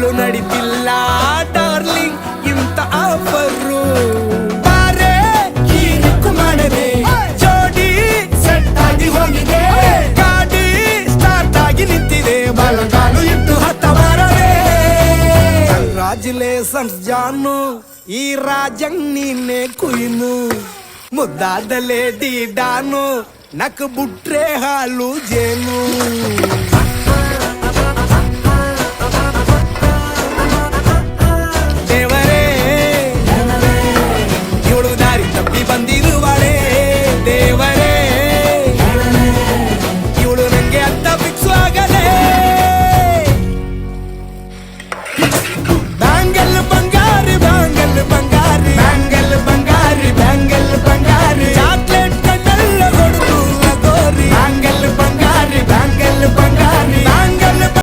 ಎಲ್ಲೂ ನಡೀತಿಲ್ಲ ಡಾರ್ಲಿಂಗ್ ಇಂತ ಆಫರು ಬಾರೆ ಹೀರಿಕು ಮಾಡದೆ ಜೋಡಿ ಸೆಟ್ ಆಗಿ ಹೋಗಿದೆ ಗಾಡಿ ಸ್ಟಾರ್ಟ್ ಆಗಿ ನಿಂತಿದೆ ಬಲಗಾಲು ಇಟ್ಟು ಹತ್ತ ಬಾರದೆ ಕಂಗ್ರಾಚುಲೇಷನ್ಸ್ ಜಾನು ಈ ರಾಜಂಗ್ ನೀನೆ ಕುಯ್ನು ಮುದ್ದಾದ ಲೇಡಿ ಡಾನು ನಕ್ ಬುಟ್ರೆ ಹಾಲು ಜೇನು